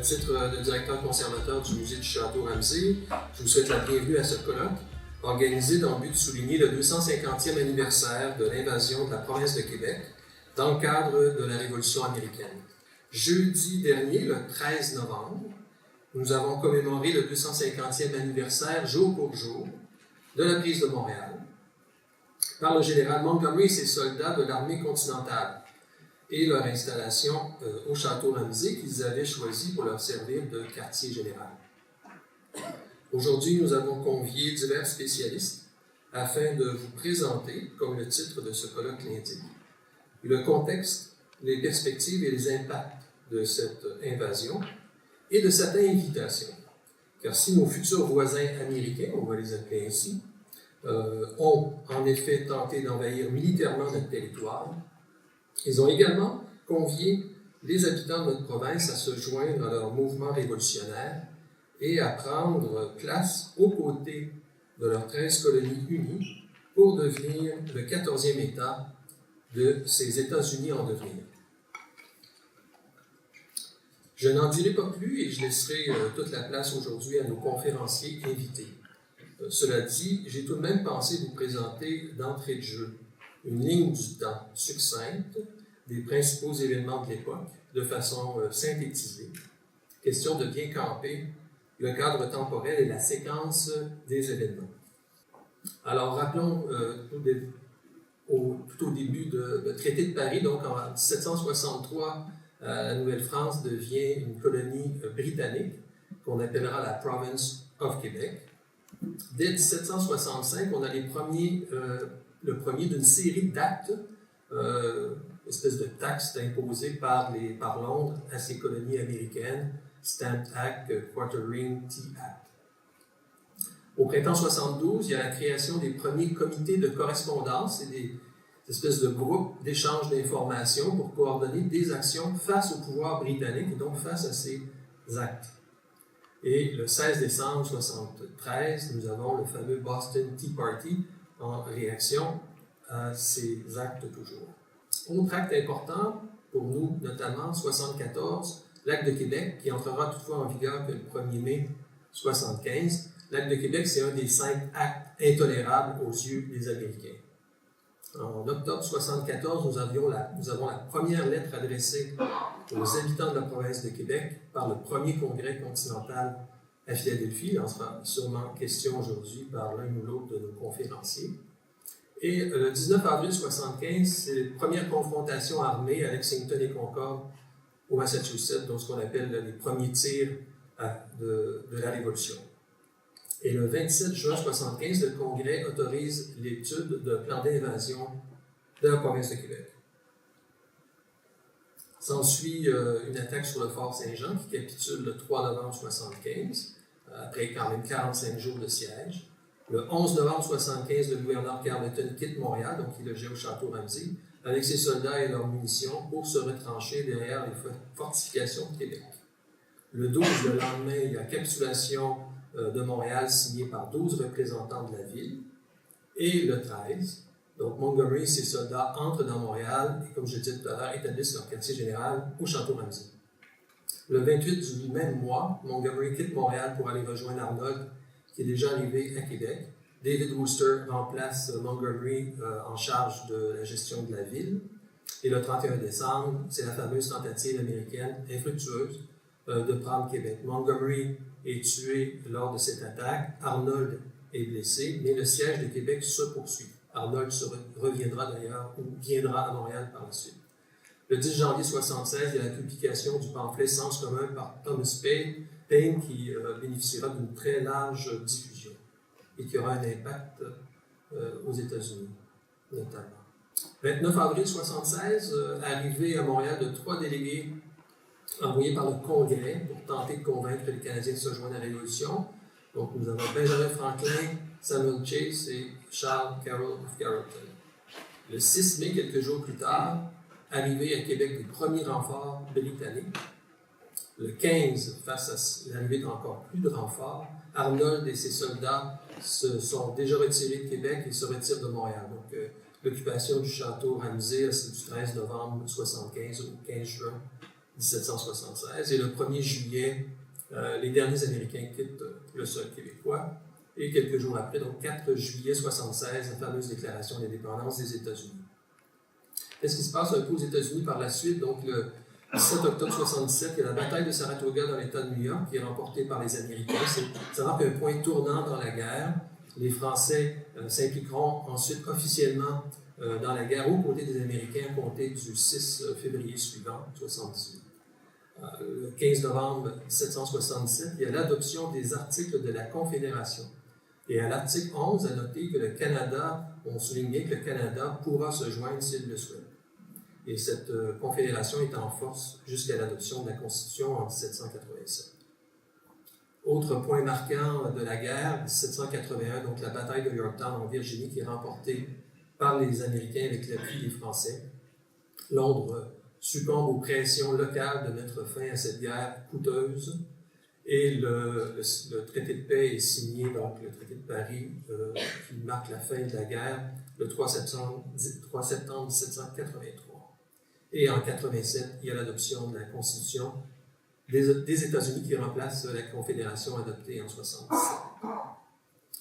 À titre de directeur conservateur du musée du Château Ramsay, je vous souhaite la bienvenue à ce colloque, organisé dans le but de souligner le 250e anniversaire de l'invasion de la province de Québec dans le cadre de la Révolution américaine. Jeudi dernier, le 13 novembre, nous avons commémoré le 250e anniversaire jour pour jour de la prise de Montréal par le général Montgomery et ses soldats de l'armée continentale et leur installation au Château Ramsay qu'ils avaient choisi pour leur servir de quartier général. Aujourd'hui, nous avons convié divers spécialistes afin de vous présenter, comme le titre de ce colloque l'indique, le contexte, les perspectives et les impacts de cette invasion et de cette invitation. Car si nos futurs voisins américains, on va les appeler ainsi, ont en effet tenté d'envahir militairement notre territoire, ils ont également convié les habitants de notre province à se joindre à leur mouvement révolutionnaire et à prendre place aux côtés de leurs 13 colonies unies pour devenir le 14e État de ces États-Unis en devenir. Je n'en dirai pas plus et je laisserai toute la place aujourd'hui à nos conférenciers invités. Cela dit, j'ai tout de même pensé vous présenter d'entrée de jeu une ligne du temps succincte des principaux événements de l'époque, de façon synthétisée. Question de bien camper le cadre temporel et la séquence des événements. Alors, rappelons tout au début du traité de Paris, donc en 1763, la Nouvelle-France devient une colonie britannique qu'on appellera la Province of Québec. Dès 1765, on a le premier d'une série d'actes, espèce de taxes imposées par Londres à ces colonies américaines, Stamp Act, Quartering Tea Act. Au printemps 72, il y a la création des premiers comités de correspondance et des espèces de groupes d'échange d'informations pour coordonner des actions face au pouvoir britannique et donc face à ces actes. Et le 16 décembre 1973, nous avons le fameux Boston Tea Party en réaction à ces actes toujours. Autre acte important pour nous, notamment 1974, l'Acte de Québec, qui entrera toutefois en vigueur que le 1er mai 1975. L'Acte de Québec, c'est un des 5 actes intolérables aux yeux des Américains. En octobre 1974, nous avons la première lettre adressée aux habitants de la province de Québec par le premier congrès continental à Philadelphie. Il en sera sûrement question aujourd'hui par l'un ou l'autre de nos conférenciers. Et le 19 avril 1975, c'est la première confrontation armée à Lexington et Concord au Massachusetts, donc ce qu'on appelle les premiers tirs de la Révolution. Et le 27 juin 1975, le Congrès autorise l'étude d'un plan d'invasion de la province de Québec. S'ensuit une attaque sur le fort Saint-Jean qui capitule le 3 novembre 1975, après quand même 45 jours de siège. Le 11 novembre 1975, le gouverneur Carleton quitte Montréal, donc il logeait au Château Ramsay, avec ses soldats et leurs munitions pour se retrancher derrière les fortifications de Québec. Le 12, le lendemain, il y a capitulation de Montréal signée par 12 représentants de la ville. Et le 13, donc Montgomery et ses soldats entrent dans Montréal et, comme je le disais tout à l'heure, établissent leur quartier général au Château Ramsay. Le 28 du même mois, Montgomery quitte Montréal pour aller rejoindre Arnold, qui est déjà arrivé à Québec. David Wooster remplace Montgomery en charge de la gestion de la ville. Et le 31 décembre, c'est la fameuse tentative américaine infructueuse de prendre Québec. Montgomery est tué lors de cette attaque. Arnold est blessé, mais le siège de Québec se poursuit. Arnold reviendra d'ailleurs ou viendra à Montréal par la suite. Le 10 janvier 1976, il y a la publication du pamphlet Sens commun par Thomas Paine qui bénéficiera d'une très large diffusion et qui aura un impact aux États-Unis, notamment. 29 avril 1976, arrivée à Montréal de 3 délégués envoyés par le Congrès pour tenter de convaincre les Canadiens de se joindre à la Révolution. Donc, nous avons Benjamin Franklin, Samuel Chase et Charles Carroll of Carrollton. Le 6 mai, quelques jours plus tard, arrivée à Québec des premiers renforts britanniques. Le 15, face à l'arrivée d'encore plus de renforts, Arnold et ses soldats se sont déjà retirés de Québec et se retirent de Montréal. Donc, l'occupation du château Ramsay, c'est du 13 novembre 1975 au 15 juin 1776. Et le 1er juillet, les derniers Américains quittent le sol québécois. Et quelques jours après, donc 4 juillet 1976, la fameuse déclaration d'indépendance des États-Unis. Qu'est-ce qui se passe un peu aux États-Unis par la suite? Donc, le 17 octobre 1977, il y a la bataille de Saratoga dans l'État de New York qui est remportée par les Américain. Ça marque un point tournant dans la guerre. Les Français s'impliqueront ensuite officiellement dans la guerre aux côtés des Américains à compter du 6 février suivant, 1978. Le 15 novembre 1777, il y a l'adoption des articles de la Confédération. Et à l'article 11, à noter que le Canada, on soulignait que le Canada pourra se joindre s'il le souhaite. Et cette confédération est en force jusqu'à l'adoption de la Constitution en 1787. Autre point marquant de la guerre, 1781, donc la bataille de Yorktown en Virginie, qui est remportée par les Américains avec l'appui des Français. Londres succombe aux pressions locales de mettre fin à cette guerre coûteuse. Et le traité de paix est signé, donc le traité de Paris, qui marque la fin de la guerre, le 3 septembre 1783. Et en 1987, il y a l'adoption de la Constitution des États-Unis qui remplace la Confédération adoptée en 1967.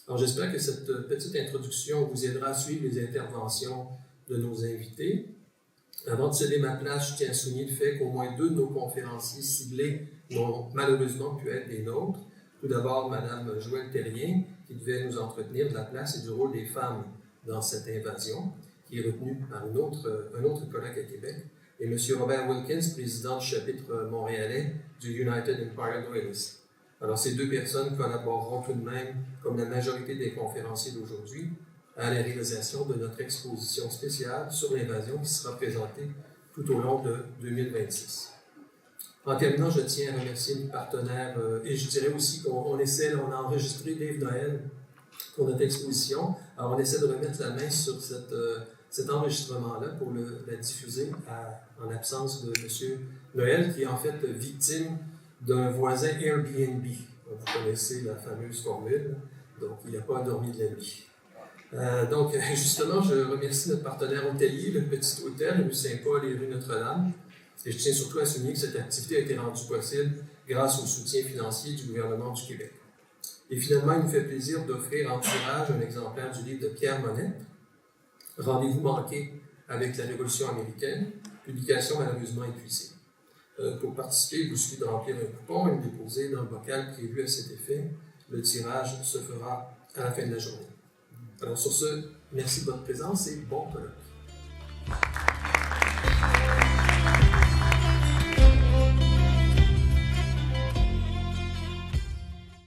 Alors j'espère que cette petite introduction vous aidera à suivre les interventions de nos invités. Avant de céder ma place, je tiens à souligner le fait qu'au moins 2 de nos conférenciers ciblés n'ont malheureusement pu être des nôtres. Tout d'abord, Mme Joëlle Terrien, qui devait nous entretenir de la place et du rôle des femmes dans cette invasion, qui est retenue par un autre collègue à Québec, et M. Robert Wilkins, président du chapitre montréalais du United Empire Loyalists. Alors, ces 2 personnes collaboreront tout de même, comme la majorité des conférenciers d'aujourd'hui, à la réalisation de notre exposition spéciale sur l'invasion qui sera présentée tout au long de 2026. En terminant, je tiens à remercier nos partenaires et je dirais aussi qu'on a enregistré Dave Noël pour notre exposition. Alors, on essaie de remettre la main sur cet enregistrement-là pour la diffuser en l'absence de M. Noël, qui est en fait victime d'un voisin Airbnb. Vous connaissez la fameuse formule, donc il n'a pas dormi de la nuit. Donc, justement, je remercie notre partenaire hôtelier, le Petit Hôtel, rue Saint-Paul et rue Notre-Dame. Et je tiens surtout à souligner que cette activité a été rendue possible grâce au soutien financier du gouvernement du Québec. Et finalement, il nous fait plaisir d'offrir en tirage un exemplaire du livre de Pierre Monette, Rendez-vous manqué avec la Révolution américaine, publication malheureusement épuisée. Pour participer, il vous suffit de remplir un coupon et le déposer dans le bocal prévu à cet effet. Le tirage se fera à la fin de la journée. Alors sur ce, merci de votre présence et bon colloque.